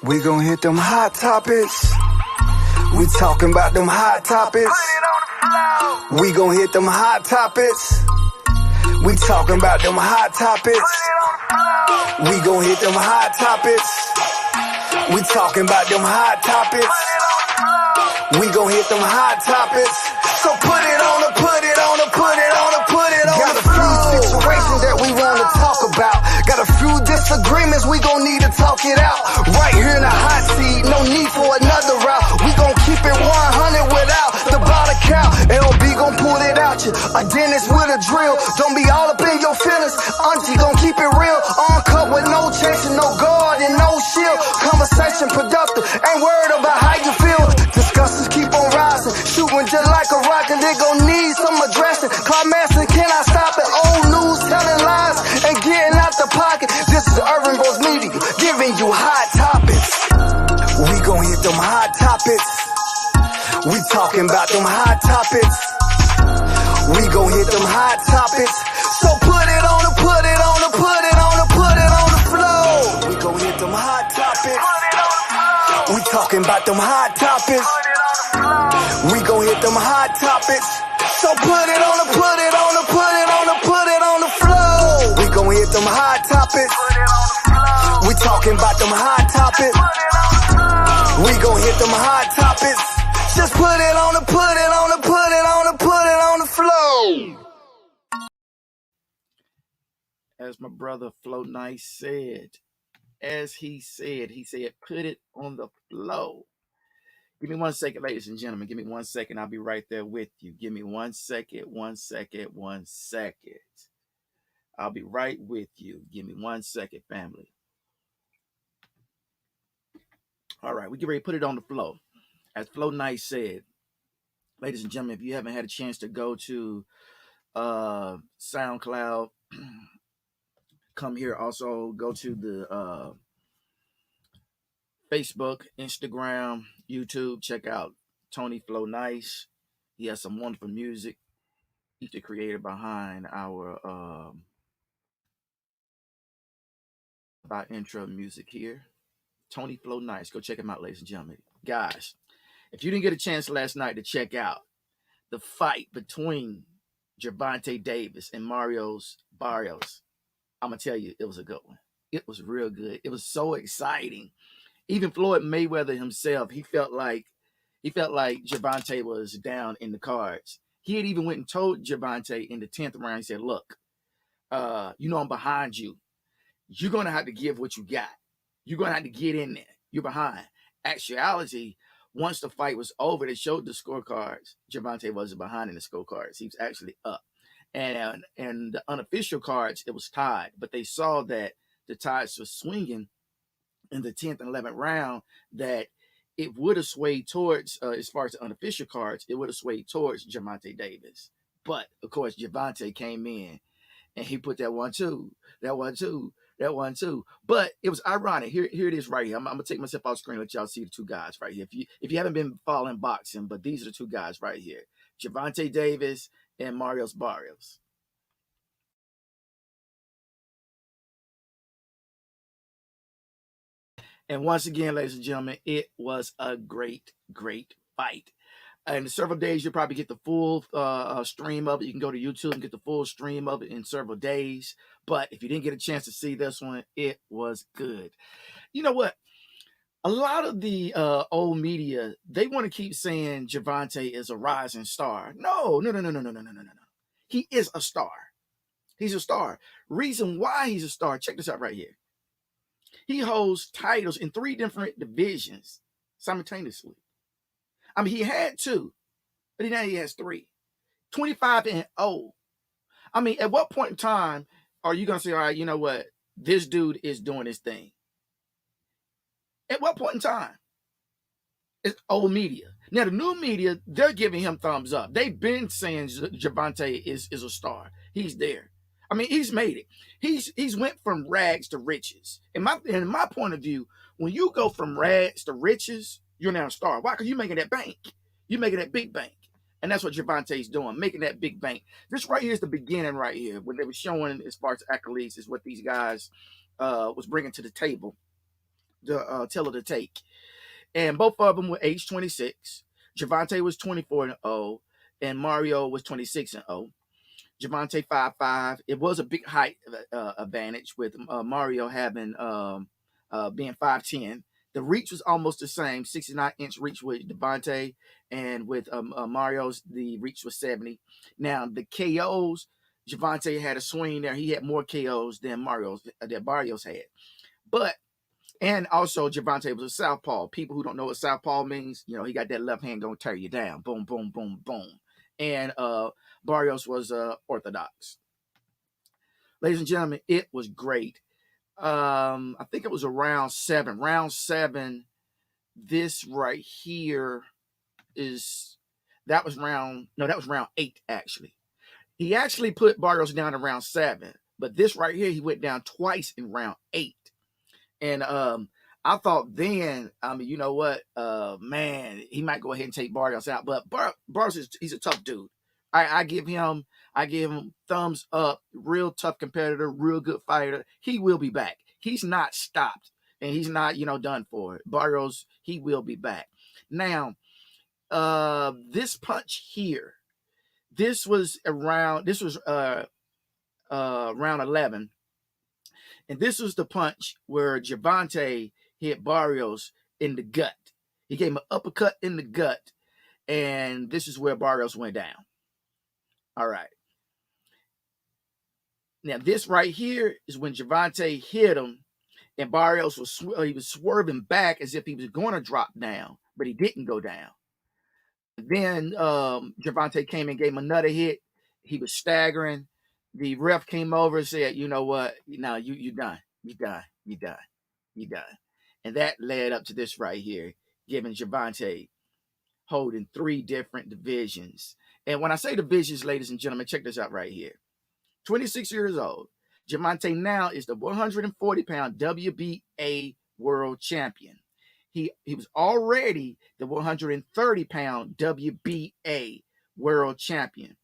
We gon' hit them hot topics. We talking about them hot topics. We gon' hit them hot topics. We talking about them hot topics. We gon' hit them hot topics. We talking about them hot topics. We gon' hit them hot topics. So put it on the, put it on the, put it on the, put it on the floor. Got a few situations that we wanna talk about. Got a few disagreements, we gon' need to talk it out. Right here in the hot seat, no need for another route. We gon' keep it 100 without the bottom count. LB gon' pull it out you, a dentist with a drill. Don't be all up in your feelings, auntie gon' keep it real. Uncut with no chasing, no guard and no shield. Conversation productive, ain't worried about how you feel. Discussions keep on rising, shooting just like a rocket. They gon' need some addressing. Climaxing, can I stop it? Old news telling lies and getting out the pocket. This is Urban Bros Media, giving you hot topics. We gon' hit them hot topics. We talking about them hot topics. We gon' hit them hot topics. So put it on the, put it on the, put it on the, put it on the floor. We gon' hit them hot topics. We talking about them hot topics. We gon' hit them hot topics. So put it on the, put it on the, put it on the, put it on the floor. We gon' hit them hot topics. We talking about them hot topics. We gon' hit them hot topics. Just put it on the, put it on the, put it on the, put it on the floor. As my brother Flow Nice said, he said, put it on the flow. Give me 1 second, ladies and gentlemen. Give me 1 second. I'll be right there with you. Give me 1 second, 1 second, 1 second. I'll be right with you. Give me 1 second, family. All right, we get ready to put it on the flow. As Flow Nice said, ladies and gentlemen, if you haven't had a chance to go to SoundCloud, come here. Also, go to the Facebook, Instagram, YouTube. Check out Tony Flow Nice. He has some wonderful music. He's the creator behind our intro music here. Tony Flow Nice. Go check him out, ladies and gentlemen. Guys, if you didn't get a chance last night to check out the fight between Gervonta Davis and Barrios, I'm going to tell you, it was a good one. It was real good. It was so exciting. Even Floyd Mayweather himself, he felt like Gervonta was down in the cards. He had even went and told Gervonta in the 10th round, he said, look, you know I'm behind you. You're going to have to give what you got. You're going to have to get in there. You're behind. Actuality, once the fight was over, they showed the scorecards. Gervonta wasn't behind in the scorecards. He was actually up. And the unofficial cards, it was tied. But they saw that the tides were swinging in the 10th and 11th round, that it would have swayed towards, as far as the unofficial cards, it would have swayed towards Gervonta Davis. But, of course, Gervonta came in and he put that 1-2, that 1-2, that 1-2. But it was ironic. Here it is right here. I'm going to take myself off screen and let y'all see the two guys right here. If you haven't been following boxing, but these are the two guys right here. Gervonta Davis and Barrios. And once again, ladies and gentlemen, it was a great, great fight. In several days, you'll probably get the full stream of it. You can go to YouTube and get the full stream of it in several days. But if you didn't get a chance to see this one, it was good. You know what? A lot of the old media, they want to keep saying Gervonta is a rising star. No. He is a star. He's a star. Reason why he's a star, check this out right here. He holds titles in 3 different divisions simultaneously. I mean, he had 2, but now he has 3. 25-0. I mean, at what point in time are you going to say, all right, you know what? This dude is doing his thing. At what point in time? It's old media. Now, the new media, they're giving him thumbs up. They've been saying Gervonta is a star. He's there. I mean, he's made it. He's went from rags to riches. In my point of view, when you go from rags to riches, you're now a star. Why? Because you're making that bank. You're making that big bank. And that's what Gervonta's doing, making that big bank. This right here is the beginning right here. What they were showing as far as accolades is what these guys was bringing to the table. teller to take. And both of them were age 26. Gervonta was 24-0, and Mario was 26-0. Gervonta 5'5". It was a big height advantage with Mario having being 5'10". The reach was almost the same, 69-inch reach with Gervonta, and with Mario's, the reach was 70. Now, the KOs, Gervonta had a swing there. He had more KOs than Barrios had. But, and also Gervonta was a southpaw. People who don't know what southpaw means, you know, he got that left hand going to tear you down. Boom, boom, boom, boom. And Barrios was orthodox. Ladies and gentlemen, it was great. I think it was around 7. Round 7, this right here that was round 8, actually. He actually put Barrios down in round 7, but this right here, he went down twice in round 8. And I thought then, I mean, you know what, man, he might go ahead and take Barrios out. But Barrios, he's a tough dude. I give him thumbs up. Real tough competitor, real good fighter. He will be back. He's not stopped, and he's not, done for it. Barrios, he will be back. Now, this punch here, this was round 11. And this was the punch where Gervonta hit Barrios in the gut. He gave him an uppercut in the gut, and this is where Barrios went down. All right. Now, this right here is when Gervonta hit him, and Barrios was swerving back as if he was going to drop down, but he didn't go down. Then Gervonta came and gave him another hit. He was staggering. The ref came over and said, "You know what? No, you done. You done. You done. You done." And that led up to this right here, giving Gervonta holding 3 different divisions. And when I say divisions, ladies and gentlemen, check this out right here. 26 years old. Gervonta now is the 140-pound WBA world champion. He was already the 130-pound WBA world champion.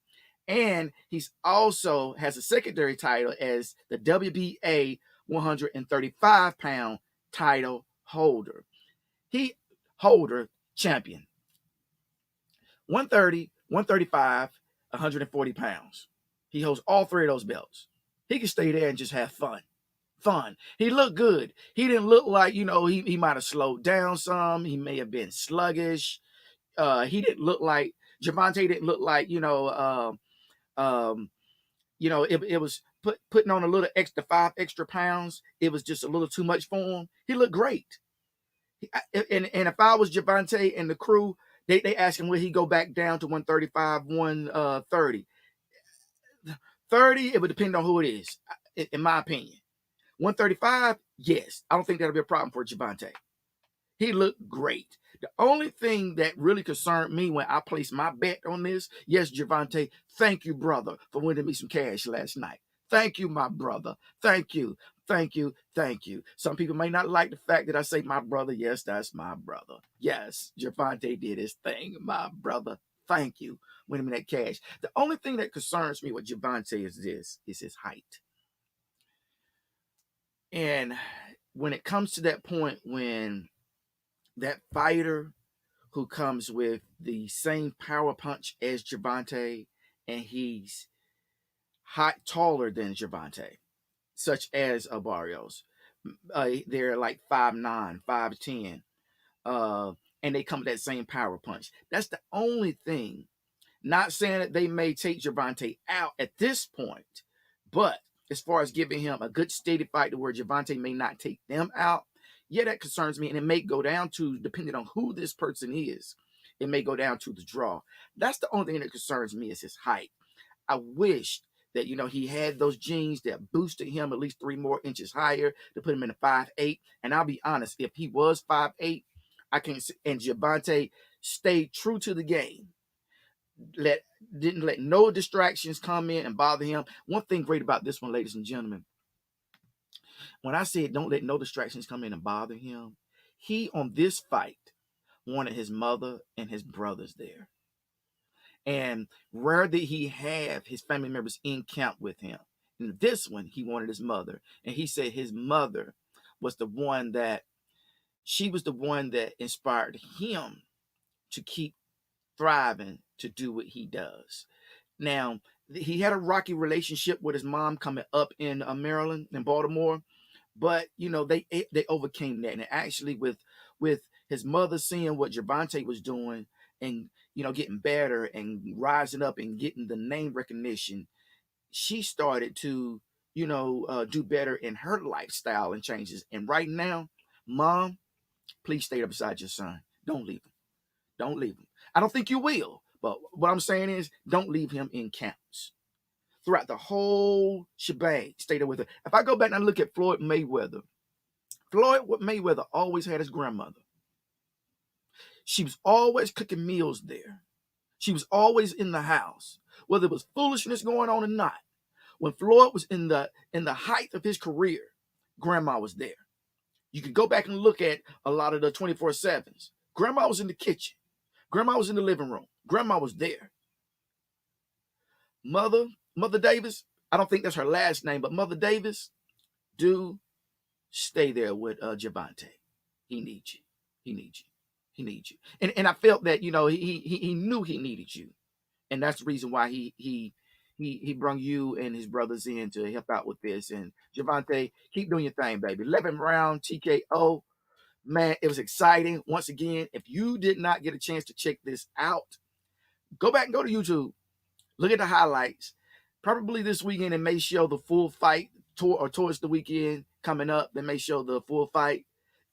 And he's also has a secondary title as the WBA 135-pound title holder. Champion. 130, 135, 140 pounds. He holds all 3 of those belts. He can stay there and just have fun. He looked good. He didn't look like, he might have slowed down some. He may have been sluggish. He didn't look like, Gervonta didn't look like, it was putting on a little extra 5 extra pounds. It was just a little too much for him. He looked great. And if I was Gervonta and the crew, they asked him, will he go back down to 135, 130? 30, it would depend on who it is, in my opinion. 135, yes. I don't think that'll be a problem for Gervonta. He looked great. The only thing that really concerned me when I placed my bet on this, yes, Gervonta, thank you, brother, for winning me some cash last night. Thank you, my brother. Thank you. Thank you. Thank you. Some people may not like the fact that I say my brother. Yes, that's my brother. Yes, Gervonta did his thing. My brother, thank you. Winning me that cash. The only thing that concerns me with Gervonta is his height. And when it comes to that point when that fighter who comes with the same power punch as Gervonta and he's taller than Gervonta, such as Barrios, they're like 5'9", 5'10", and they come with that same power punch. That's the only thing. Not saying that they may take Gervonta out at this point, but as far as giving him a good steady fight to where Gervonta may not take them out, yeah, that concerns me. And it may go down to, depending on who this person is, it may go down to the draw. That's the only thing that concerns me is his height. I wish that, he had those genes that boosted him at least 3 more inches higher to put him in a 5'8". And I'll be honest, if he was 5'8", and Gervonta stayed true to the game, didn't let no distractions come in and bother him. One thing great about this one, ladies and gentlemen, when I said don't let no distractions come in and bother him, he on this fight wanted his mother and his brothers there. And rare did he have his family members in camp with him. In this one, he wanted his mother. And he said his mother was the one that she was the one that inspired him to keep thriving to do what he does. Now, he had a rocky relationship with his mom coming up in Maryland and Baltimore, but they overcame that. And actually, with his mother seeing what Gervonta was doing and getting better and rising up and getting the name recognition, she started to do better in her lifestyle and changes. And right now, Mom, please stay up beside your son. Don't leave him. Don't leave him. I don't think you will, but what I'm saying is, don't leave him in camps. Throughout the whole shebang, stay there with her. If I go back and look at Floyd Mayweather always had his grandmother. She was always cooking meals there. She was always in the house, whether it was foolishness going on or not. When Floyd was in the height of his career, grandma was there. You could go back and look at a lot of the 24/7s. Grandma was in the kitchen. Grandma was in the living room. Grandma was there. Mother Davis, I don't think that's her last name, but Mother Davis, do stay there with Gervonta. He needs you. He needs you. He needs you. And I felt that he knew he needed you, and that's the reason why he brought you and his brothers in to help out with this. And Gervonta, keep doing your thing, baby. 11th round TKO. Man, it was exciting. Once again, if you did not get a chance to check this out, go back and go to YouTube. Look at the highlights. Probably this weekend, it may show the full fight, towards the weekend coming up. They may show the full fight.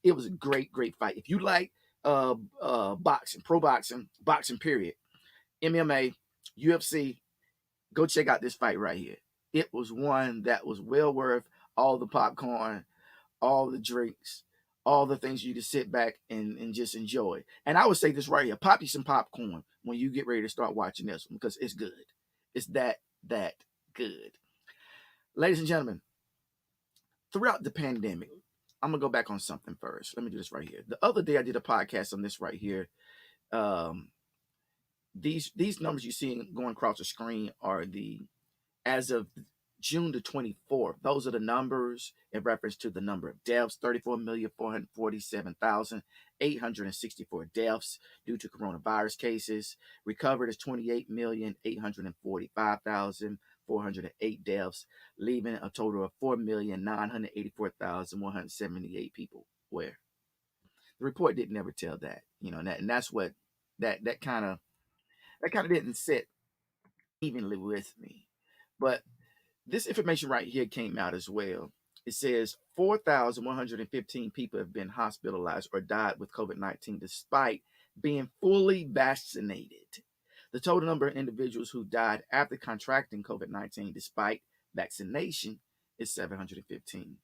It was a great, great fight. If you like boxing, pro boxing, boxing period, MMA, UFC, go check out this fight right here. It was one that was well worth all the popcorn, all the drinks, all the things you to sit back and just enjoy. And I would say this right here: pop you some popcorn when you get ready to start watching this one, because it's good. It's that good. Ladies and gentlemen, throughout the pandemic, I'm gonna go back on something first. Let me do this right here. The other day I did a podcast on this right here. These numbers you see going across the screen are as of June the 24th. Those are the numbers in reference to the number of deaths: 34,447,864 deaths due to coronavirus cases. Recovered is 28,845,408 deaths, leaving a total of 4,984,178 people. Where the report didn't ever tell that, and that's what that kind of didn't sit evenly with me. But this information right here came out as well. It says 4,115 people have been hospitalized or died with COVID-19 despite being fully vaccinated. The total number of individuals who died after contracting COVID-19 despite vaccination is 715.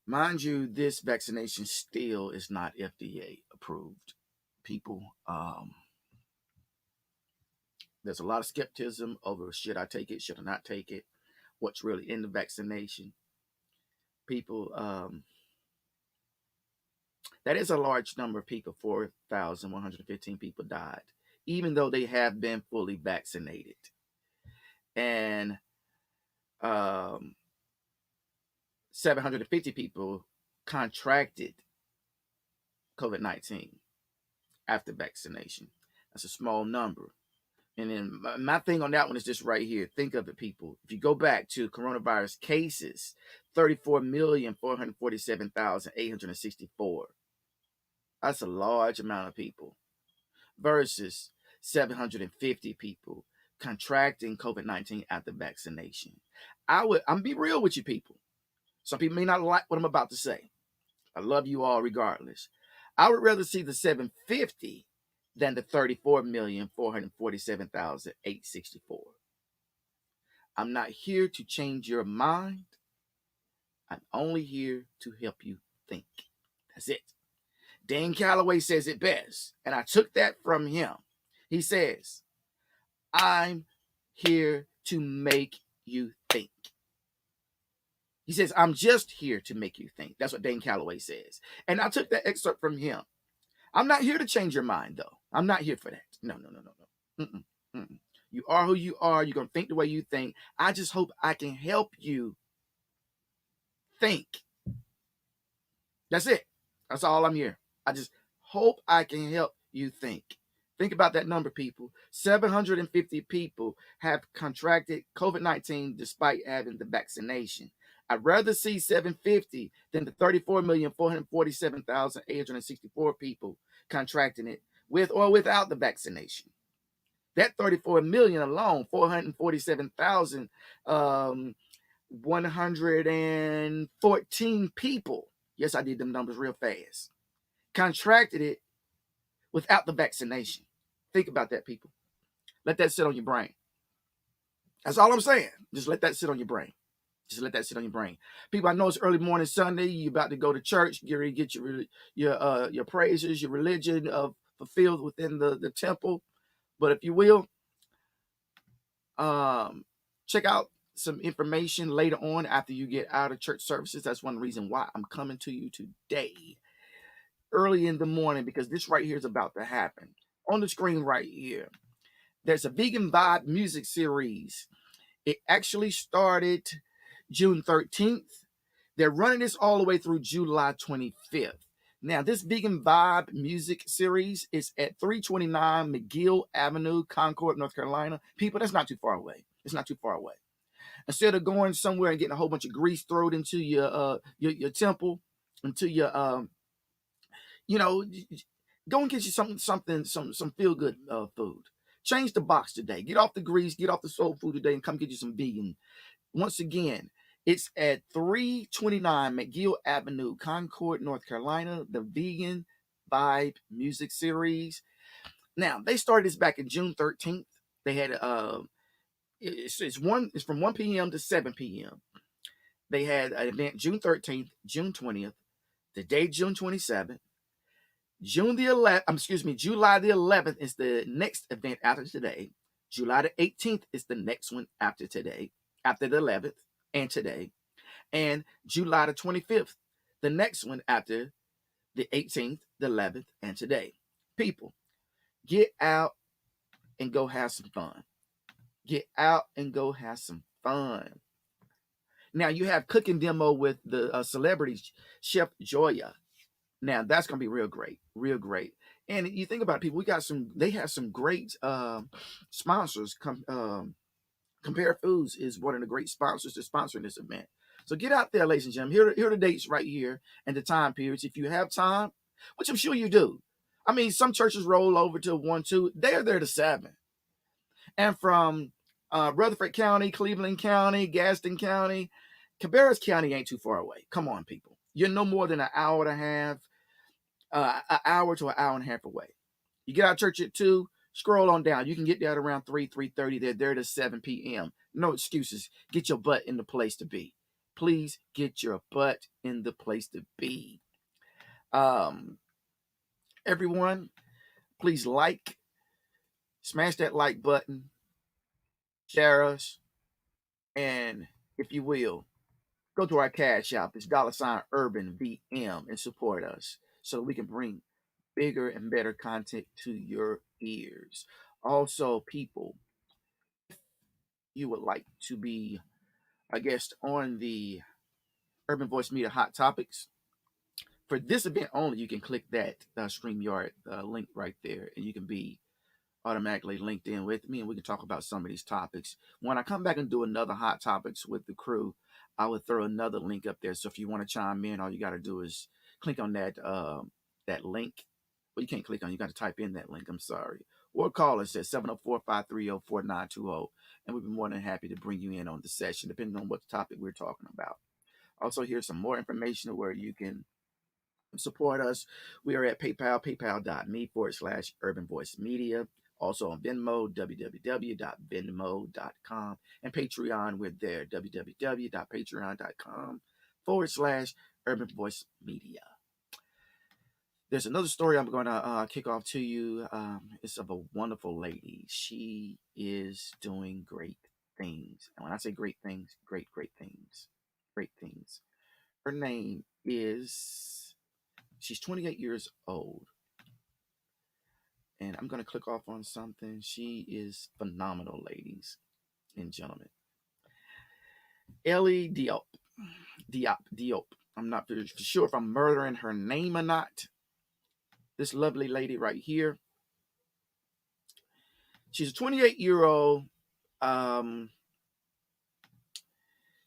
Mind you, this vaccination still is not FDA approved. People, there's a lot of skepticism over, should I take it, should I not take it, what's really in the vaccination. People, that is a large number of people. 4,115 people died, even though they have been fully vaccinated. And 750 people contracted COVID-19 after vaccination. That's a small number. And then my thing on that one is this right here. Think of it, people. If you go back to coronavirus cases, 34,447,864. That's a large amount of people versus 750 people contracting COVID-19 after vaccination. I'm be real with you, people. Some people may not like what I'm about to say. I love you all regardless. I would rather see the 750 than the 34,447,864. I'm not here to change your mind. I'm only here to help you think. That's it. Dane Calloway says it best, and I took that from him. He says, I'm here to make you think. He says, I'm just here to make you think. That's what Dane Calloway says. And I took that excerpt from him. I'm not here to change your mind, though. I'm not here for that. No. Mm-mm, mm-mm. You are who you are. You're going to think the way you think. I just hope I can help you think. That's it. That's all I'm here. I just hope I can help you think. Think about that number, people. 750 people have contracted COVID-19 despite having the vaccination. I'd rather see 750 than the 34,447,864 people contracting it with or without the vaccination. That 34 million alone, 114 people. Yes, I did them numbers real fast. Contracted it without the vaccination. Think about that, people. Let that sit on your brain. That's all I'm saying. Just let that sit on your brain. Just let that sit on your brain. People, I know it's early morning Sunday. You're about to go to church. Get ready to get your praises, your religion fulfilled within the temple. But if you will, check out some information later on after you get out of church services. That's one reason why I'm coming to you today, early in the morning, because this right here is about to happen. On the screen right here, there's a Vegan Vibe music series. It actually started June 13th. They're running this all the way through July 25th. Now, this Vegan Vibe music series is at 329 McGill Avenue, Concord, North Carolina. People, that's not too far away. It's not too far away. Instead of going somewhere and getting a whole bunch of grease thrown into your temple, into your go and get you some feel good food. Change the box today. Get off the grease, get off the soul food today, and come get you some vegan. Once again, it's at 329 McGill Avenue, Concord, North Carolina. The Vegan Vibe Music Series. Now, they started this back in June 13th. They had it's from 1 p.m. to 7 p.m. They had an event June 13th, June 20th, the day June 27th. July the 11th is the next event after today. July the 18th is the next one after today, after the 11th and today. And July the 25th, the next one after the 18th, the 11th, and today. People, get out and go have some fun. Get out and go have some fun. Now, you have cooking demo with the celebrity Chef Joya. Now, that's going to be real great, real great. And you think about it, people, they have some great sponsors. Compare Foods is one of the great sponsors to sponsoring this event. So get out there, ladies and gentlemen. Here are the dates right here and the time periods. If you have time, which I'm sure you do. I mean, some churches roll over to 1, 2. They are there to 7. And from Rutherford County, Cleveland County, Gaston County, Cabarrus County ain't too far away. Come on, people. You're no more than an hour and a half, an hour to an hour and a half away. You get out of church at 2, scroll on down. You can get there at around 3:30. They're there to 7 p.m. No excuses. Get your butt in the place to be. Please get your butt in the place to be. Everyone, please smash that like button, share us, and if you will, go to our cash app. It's $UrbanVM and support us so we can bring bigger and better content to your ears. Also, people, if you would like to be a guest on the Urban Voice Media Hot Topics, for this event only, you can click that StreamYard link right there, and you can be automatically linked in with me, and we can talk about some of these topics. When I come back and do another Hot Topics with the crew, I will throw another link up there. So if you want to chime in, all you got to do is click on that link. Well, you can't click on it. You got to type in that link. I'm sorry. Or call us at 704-530-4920, and we'd be more than happy to bring you in on the session, depending on what topic we're talking about. Also, here's some more information where you can support us. We are at PayPal, paypal.me/Urban Voice Media. Also on Venmo, www.venmo.com. And Patreon, we're there, www.patreon.com/Urban Voice Media. There's another story I'm going to kick off to you. It's of a wonderful lady. She is doing great things. And when I say great things, great things. Great things. Her name is, she's 28 years old. And I'm going to click off on something. She is phenomenal, ladies and gentlemen. Ellie Diop. I'm not for sure if I'm murdering her name or not. This lovely lady right here. She's a 28-year-old. Um,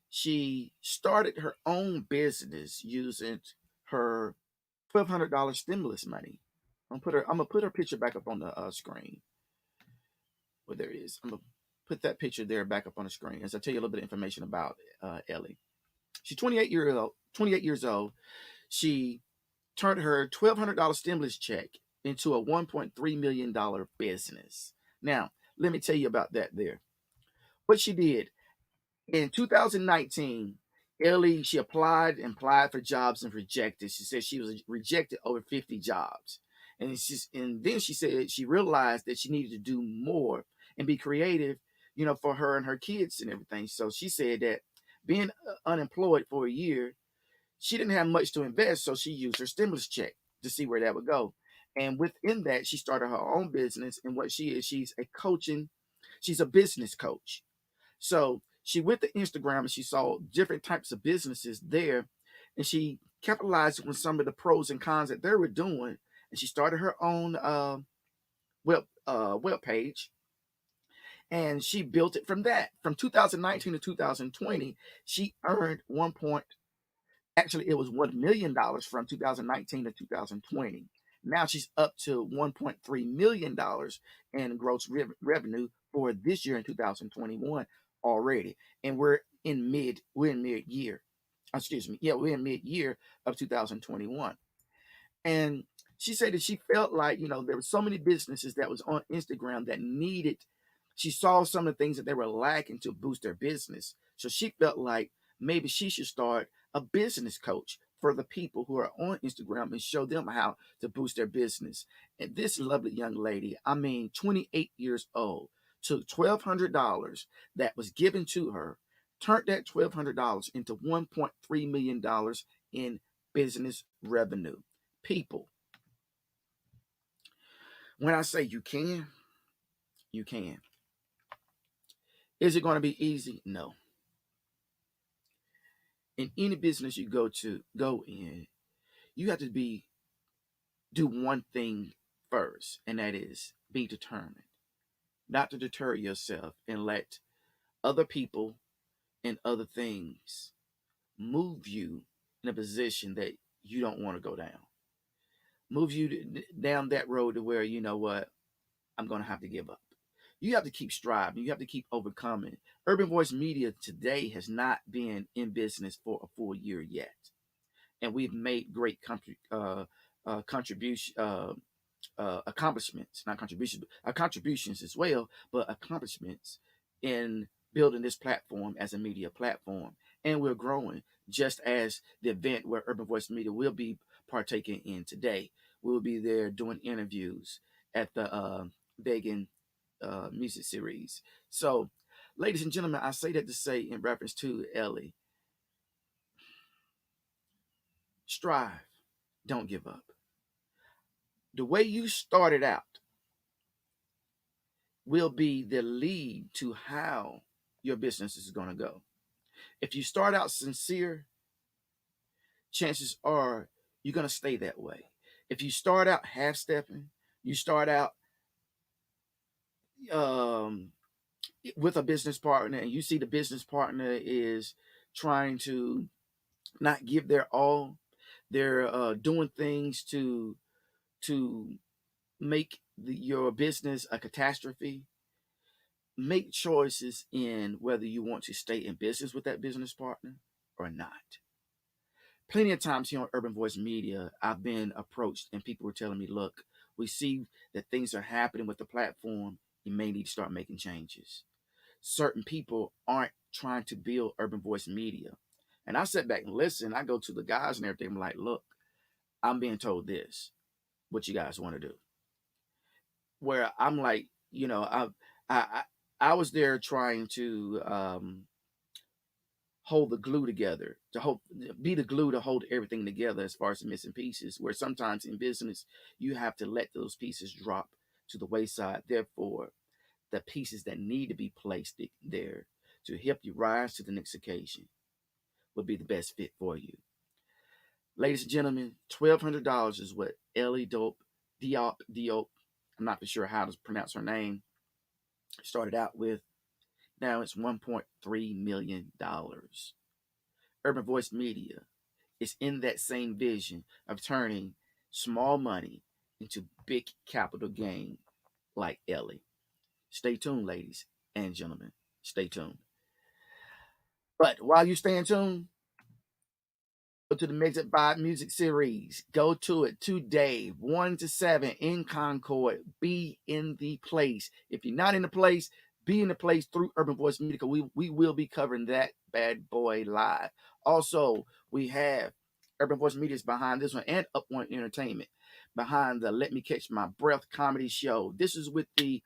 she started her own business using her $1,200 stimulus money. I'm gonna put her picture back up on the screen. Well, there it is. I'm gonna put that picture there back up on the screen as I tell you a little bit of information about Ellie. She's 28 years old. 28 years old. She turned her $1,200 stimulus check into a $1.3 million business. Now, let me tell you about that there. What she did in 2019, Ellie, she applied for jobs and rejected. She said she was rejected over 50 jobs. And then she said she realized that she needed to do more and be creative, for her and her kids and everything. So she said that being unemployed for a year, she didn't have much to invest, so she used her stimulus check to see where that would go. And within that, she started her own business. And what she is, she's a business coach. So she went to Instagram and she saw different types of businesses there, and she capitalized on some of the pros and cons that they were doing. And she started her own web page, and she built it from that. From 2019 to 2020, she earned it was $1 million from 2019 to 2020. Now she's up to $1.3 million in gross revenue for this year in 2021 already. And we're in mid year. Excuse me. Yeah, we're in mid year of 2021. And she said that she felt like, there were so many businesses that was on Instagram that she saw some of the things that they were lacking to boost their business. So she felt like maybe she should start a business coach for the people who are on Instagram and show them how to boost their business. And this lovely young lady, 28 years old, took $1,200 that was given to her, turned that $1,200 into $1.3 million in business revenue. People, when I say you can, you can. Is it going to be easy? No. In any business you go in, you have to do one thing first, and that is be determined, not to deter yourself and let other people and other things move you in a position that you don't want to go down. Move you down that road to where, you know what, I'm going to have to give up. You have to keep striving. You have to keep overcoming. Urban Voice Media today has not been in business for a full year yet, and we've made great contribution, accomplishments, not contributions, but contributions as well, but accomplishments in building this platform as a media platform. And we're growing, just as the event where Urban Voice Media will be partaking in today. We'll be there doing interviews at the Vegan music series. So, ladies and gentlemen, I say that to say in reference to Ellie, strive, don't give up. The way you started out will be the lead to how your business is going to go. If you start out sincere, chances are you're going to stay that way. If you start out half-stepping, you start out with a business partner, and you see the business partner is trying to not give their all, they're doing things to make your business a catastrophe. Make choices in whether you want to stay in business with that business partner or not. Plenty of times here on Urban Voice Media, I've been approached and people were telling me, look, we see that things are happening with the platform. You may need to start making changes. Certain people aren't trying to build Urban Voice Media. And I sit back and listen. I go to the guys and everything. I'm like, look, I'm being told this. What you guys want to do? Where I'm like, I was there trying to hold the glue together, be the glue to hold everything together as far as the missing pieces, where sometimes in business you have to let those pieces drop to the wayside. Therefore, the pieces that need to be placed there to help you rise to the next occasion would be the best fit for you. Ladies and gentlemen, $1,200 is what Ellie Diop, I'm not for sure how to pronounce her name, started out with. Now it's $1.3 million. Urban Voice Media is in that same vision of turning small money into big capital gain like Ellie. Stay tuned, ladies and gentlemen. Stay tuned. But while you stay tuned, go to the Music Vibe Music Series. Go to it today, 1 to 7 in Concord. Be in the place. If you're not in the place, be in the place through Urban Voice Media. We will be covering that bad boy live. Also, we have Urban Voice Media's behind this one and Up One Entertainment behind the Let Me Catch My Breath comedy show. This is with the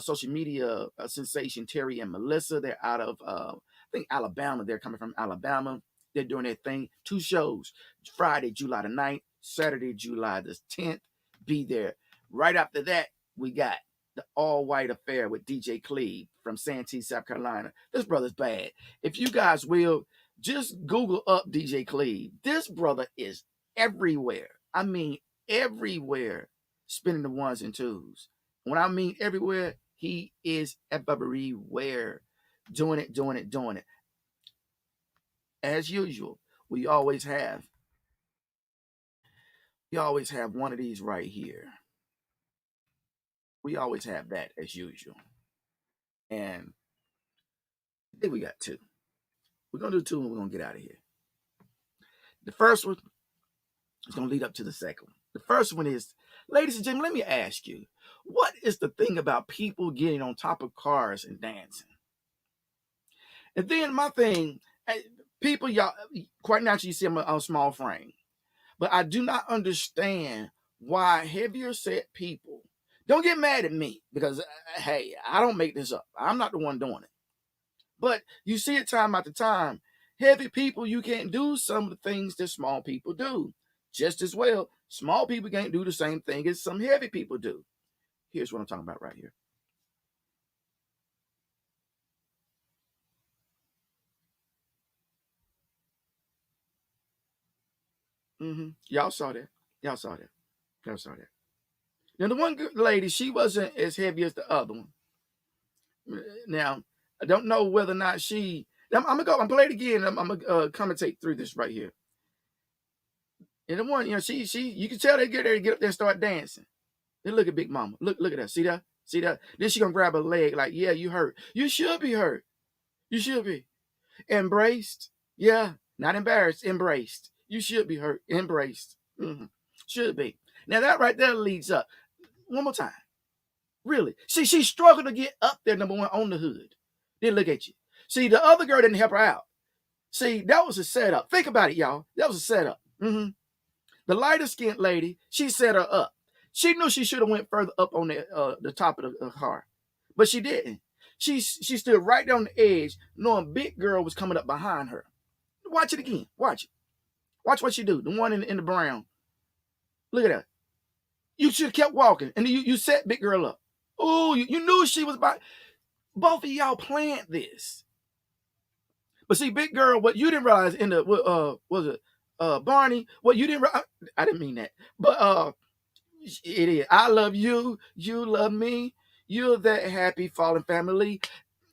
social media sensation Terry and Melissa. They're out of I think Alabama. They're coming from Alabama. They're doing their thing. 2 shows. Friday, July the 9th. Saturday, July the 10th. Be there. Right after that, we got the all-white affair with DJ Cleve from Santee, South Carolina. This brother's bad. If you guys will, just Google up DJ Cleve. This brother is everywhere. I mean, everywhere. Spinning the ones and twos. When I mean everywhere, he is everywhere. Doing it. As usual, we always have one of these right here. We always have that as usual. And I think we got 2. We're going to do 2 and we're going to get out of here. The first one is going to lead up to the second one. The first one is, ladies and gentlemen, let me ask you, what is the thing about people getting on top of cars and dancing? And then my thing, people, y'all, quite naturally, you see I'm a small frame. But I do not understand why heavier set people, don't get mad at me because, hey, I don't make this up. I'm not the one doing it. But you see it time after time. Heavy people, you can't do some of the things that small people do. Just as well, small people can't do the same thing as some heavy people do. Here's what I'm talking about right here. Y'all saw that. Now, the one good lady, she wasn't as heavy as the other one. Now, I don't know whether or not I'm gonna play it again. I'm gonna commentate through this right here. And the one, you can tell they get there to get up there and start dancing. Then look at Big Mama. Look at her. See that? Then she gonna grab her leg like, yeah, you hurt. You should be hurt. You should be. Embraced. Yeah, not embarrassed. Embraced. You should be hurt. Embraced. Should be. Now that right there leads up. One more time. Really. See, she struggled to get up there, number one, on the hood. Then look at you. See, the other girl didn't help her out. See, that was a setup. Think about it, y'all. That was a setup. The lighter skinned lady, she set her up. She knew she should have went further up on the top of the car. But she didn't. She stood right down the edge, knowing big girl was coming up behind her. Watch it again. Watch it. Watch what she do. The one in the brown. Look at that. You should have kept walking. And you set big girl up. Oh, you knew she was about. Both of y'all planned this. But see, big girl, what you didn't realize in the, was it Barney? What you didn't realize, I didn't mean that. But it is. I love you. You love me. You're that happy fallen family.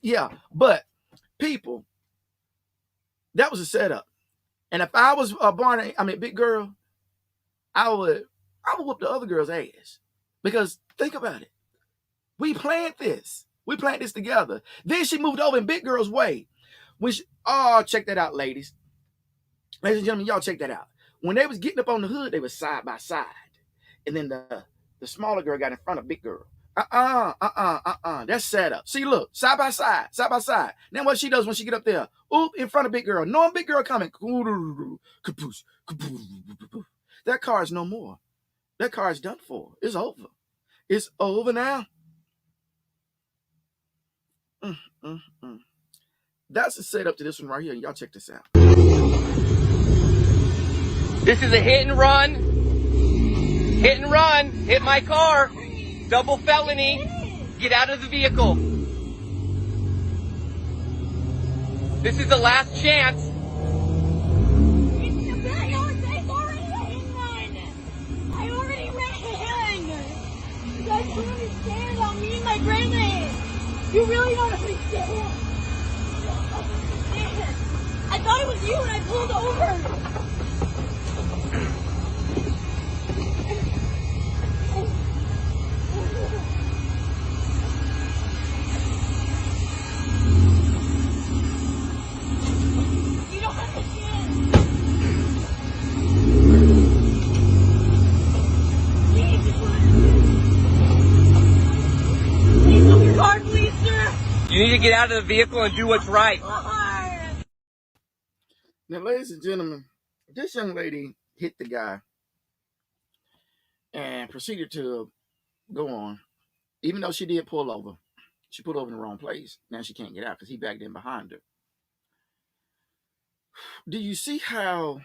Yeah. But people, that was a setup. And if I was Barney, big girl, I would whoop the other girl's ass. Because think about it. We planned this. We planned this together. Then she moved over in big girl's way. Check that out, ladies. Ladies and gentlemen, y'all check that out. When they was getting up on the hood, they was side by side. And then the smaller girl got in front of big girl. That's set up. See, look, side by side. Then what she does when she get up there, in front of big girl, knowing big girl coming. That car is no more. That car is done for. It's over. It's over now. That's the setup to this one right here. Y'all check this out. This is a hit and run. Hit and run. Hit my car. Double felony. Get out of the vehicle. This is the last chance. don't understand about me and my grandma. You really don't understand. You don't understand. I thought it was you when I pulled over. You don't understand. Please stop your car, please, sir. You need to get out of the vehicle and do what's right. Now, ladies and gentlemen, this young lady hit the guy and proceeded to go on. Even though she did pull over, she pulled over in the wrong place. Now she can't get out because he backed in behind her. Do you see how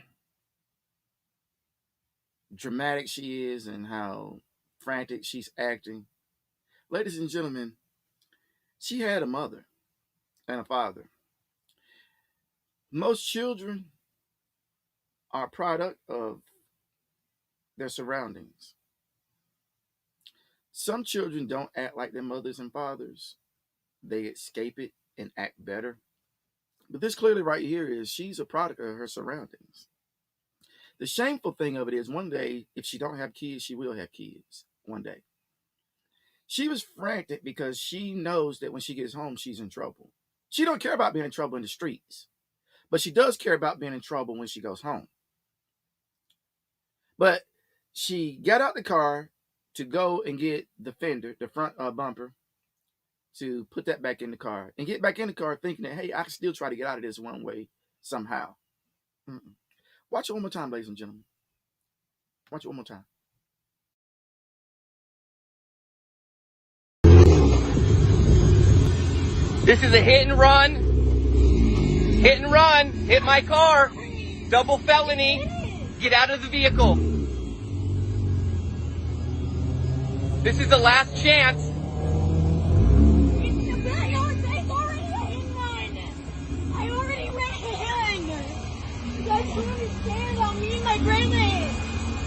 dramatic she is and how frantic she's acting? Ladies and gentlemen, she had a mother and a father. Most children are a product of their surroundings. Some children don't act like their mothers and fathers. They escape it and act better. But this clearly right here is she's a product of her surroundings. The shameful thing of it is one day, if she don't have kids, she will have kids one day. She was frantic because she knows that when she gets home, she's in trouble. She don't care about being in trouble in the streets, but she does care about being in trouble when she goes home. But she got out the car to go and get the fender, the front bumper, to put that back in the car and get back in the car thinking that, hey, I can still try to get out of this one way somehow. Watch it one more time, ladies and gentlemen. Watch it one more time. This is a hit and run. Hit and run. Hit my car. Double felony. Get out of the vehicle. This is the last chance. I already ran. You guys don't understand about me and my grandma.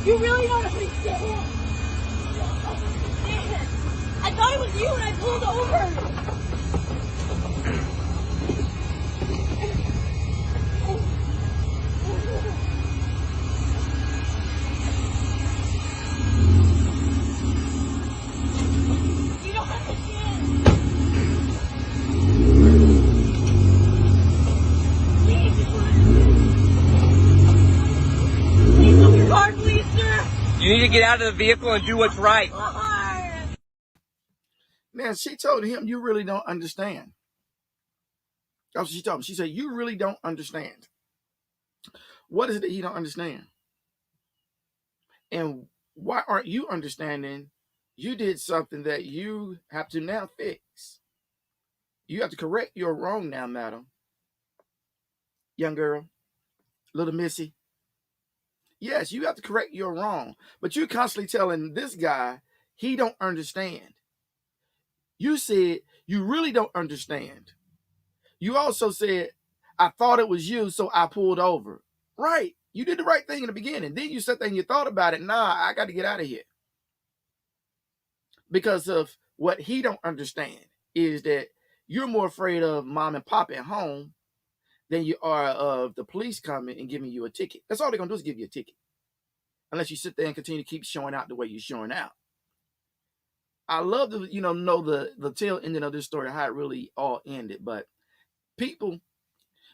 You really don't understand. You don't understand. I thought it was you when I pulled over. You don't understand. Please stop your car, please, sir. You need to get out of the vehicle and do what's right. Now, she told him, you really don't understand. That's what she told him. She said, you really don't understand. What is it that he don't understand? And why aren't you understanding? You did something that you have to now fix. You have to correct your wrong now, madam. Young girl, little missy. Yes, you have to correct your wrong. But you're constantly telling this guy he don't understand. You said you really don't understand. You also said, I thought it was you, so I pulled over. Right. You did the right thing in the beginning. Then you sat there and you thought about it. Nah, I got to get out of here. Because of what he don't understand is that you're more afraid of mom and pop at home than you are of the police coming and giving you a ticket. That's all they're going to do is give you a ticket. Unless you sit there and continue to keep showing out the way you're showing out. I love to, know the tail ending of this story, how it really all ended. But people,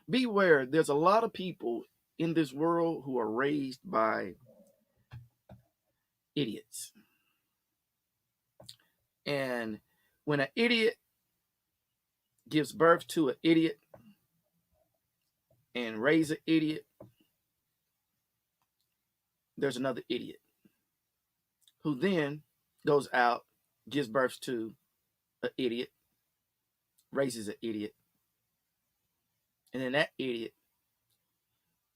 beware. There's a lot of people in this world who are raised by idiots. And when an idiot gives birth to an idiot and raises an idiot, there's another idiot who then goes out, gives birth to an idiot, raises an idiot, and then that idiot,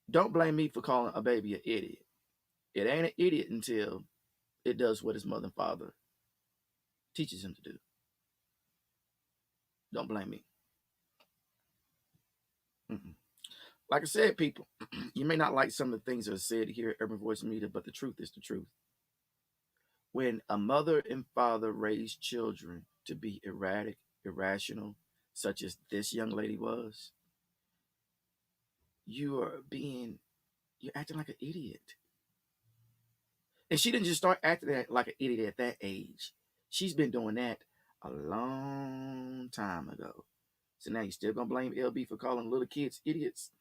don't blame me for calling a baby an idiot. It ain't an idiot until it does what his mother and father teaches him to do. Don't blame me. Like I said, people, you may not like some of the things that are said here at Urban Voice Media, but the truth is the truth. When a mother and father raise children to be erratic, irrational, such as this young lady was, you're acting like an idiot. And she didn't just start acting like an idiot at that age. She's been doing that a long time ago. So now you still gonna blame LB for calling little kids idiots?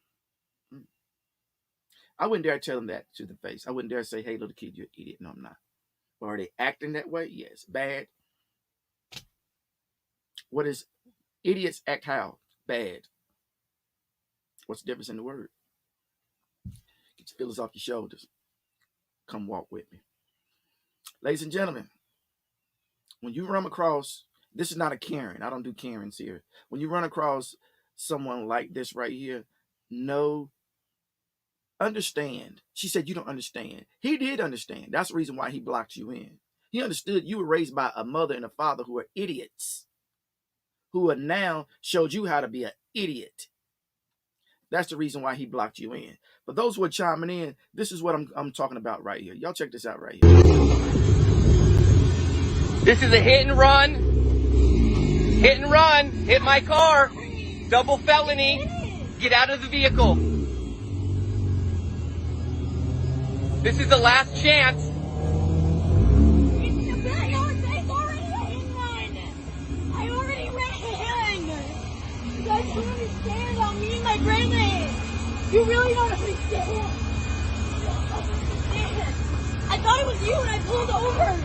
I wouldn't dare tell them that to the face. I wouldn't dare say, hey, little kid, you're an idiot. No, I'm not. But are they acting that way? Yes. Bad. What is idiots act how? Bad. What's the difference in the word? Get your feelings off your shoulders. Come walk with me. Ladies and gentlemen, when you run across, this is not a Karen. I don't do Karens here. When you run across someone like this right here, understand. She said you don't understand. He did understand. That's the reason why he blocked you in. He understood you were raised by a mother and a father who are idiots, who are now showed you how to be an idiot. That's the reason why he blocked you in. For those who are chiming in, this is what I'm talking about right here. Y'all check this out right here. This is a hit and run. Hit and run. Hit my car. Double felony. Get out of the vehicle. This is the last chance. I already ran. You guys don't understand about me and my grandma. You really don't understand. I thought it was you when I pulled over.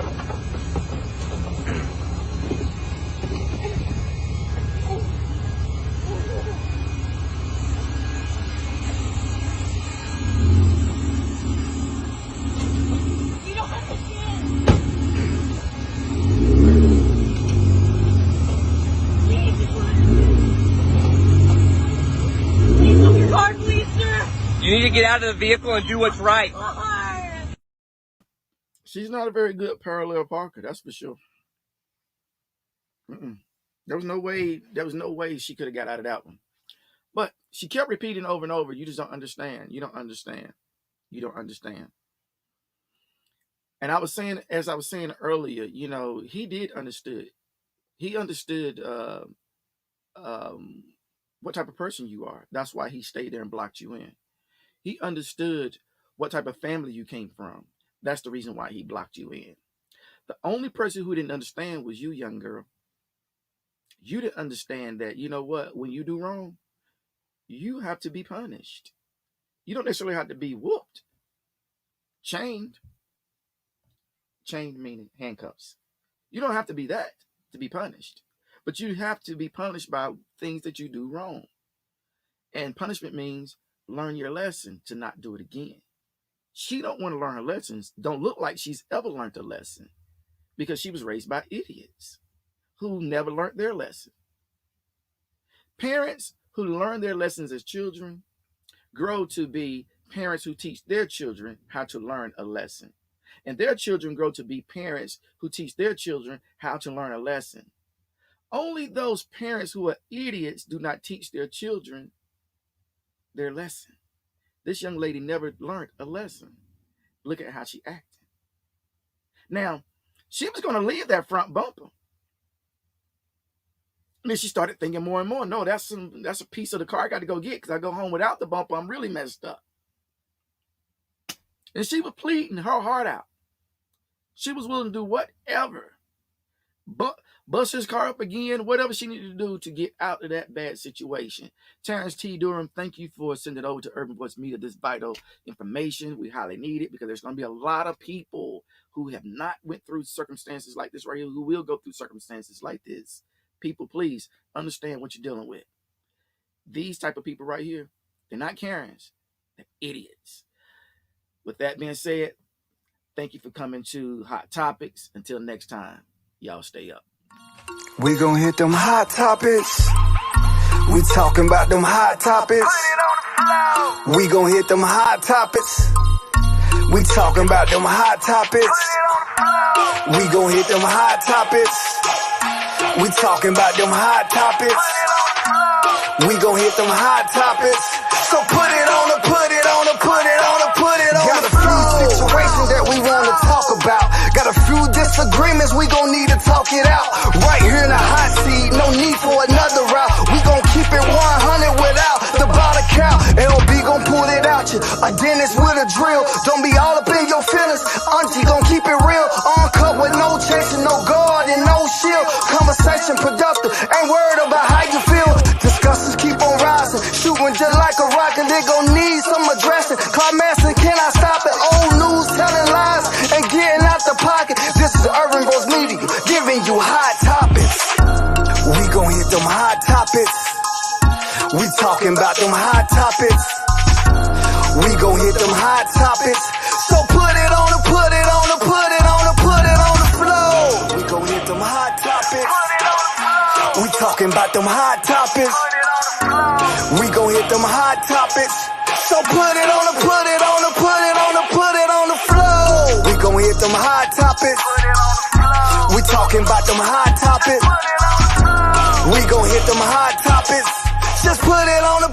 You don't understand. Please move your car, please, sir. You need to get out of the vehicle and do what's right. She's not a very good parallel parker, that's for sure. There was no way she could have got out of that one. But she kept repeating over and over, you just don't understand. You don't understand. You don't understand. And as I was saying earlier, he did understood. He understood what type of person you are. That's why he stayed there and blocked you in. He understood what type of family you came from. That's the reason why he blocked you in. The only person who didn't understand was you, young girl. You didn't understand that, when you do wrong, you have to be punished. You don't necessarily have to be whooped. Chained meaning handcuffs. You don't have to be that to be punished. But you have to be punished by things that you do wrong. And punishment means learn your lesson to not do it again. She don't want to learn her lessons. Don't look like she's ever learned a lesson because she was raised by idiots who never learned their lesson. Parents who learn their lessons as children grow to be parents who teach their children how to learn a lesson. And their children grow to be parents who teach their children how to learn a lesson. Only those parents who are idiots do not teach their children their lesson. This young lady never learned a lesson. Look at how she acted. Now, she was going to leave that front bumper. And then she started thinking more and more, no, that's a piece of the car I got to go get because I go home without the bumper, I'm really messed up. And she was pleading her heart out. She was willing to do whatever. Bust his car up again, whatever she needed to do to get out of that bad situation. Terrence T. Durham, thank you for sending it over to Urban Voice Media, this vital information. We highly need it because there's going to be a lot of people who have not went through circumstances like this right here, who will go through circumstances like this. People, please understand what you're dealing with. These type of people right here, they're not Karens, they're idiots. With that being said, thank you for coming to Hot Topics. Until next time, y'all stay up. We gon' hit them hot topics. We talking about them hot topics. We gon' hit them hot topics. We talking about them hot topics. We gon' hit them hot topics. We talking about them hot topics. We gon' hit them hot topics. So put it on the, put it on the, put it on the, put it on the floor. Got a few situations that we wanna talk about. Got a few disagreements, we gon' need to talk it out. Right here in the hot seat, no need for another route. We gon' keep it 100 without the bottle count. LB gon' pull it out you, a dentist with a drill. Don't be all up in your feelings, auntie gon' keep it real. Uncut with no chasing, no guard and no shield. Conversation productive, ain't worried about how you feel. Discussions keep on rising, shooting just like a rocket. They gon' need some addressing. Climaxing, can I stop it? Old news telling lies and getting out the pocket. This is Urban Growth Media, giving you hot topics. We gon' hit them hot topics. We talking about them hot topics. We gon' hit them hot topics. So put it on the, put it on the, put it on the, put it on the floor. We gon' hit them hot topics. We talking about them hot topics. We gon' hit them hot topics. So put it on the, put it on the, put it on the, put it on the floor. We gon' hit them hot topics. We talking about them hot topics. We gon' hit them hot topics. Just put it on the,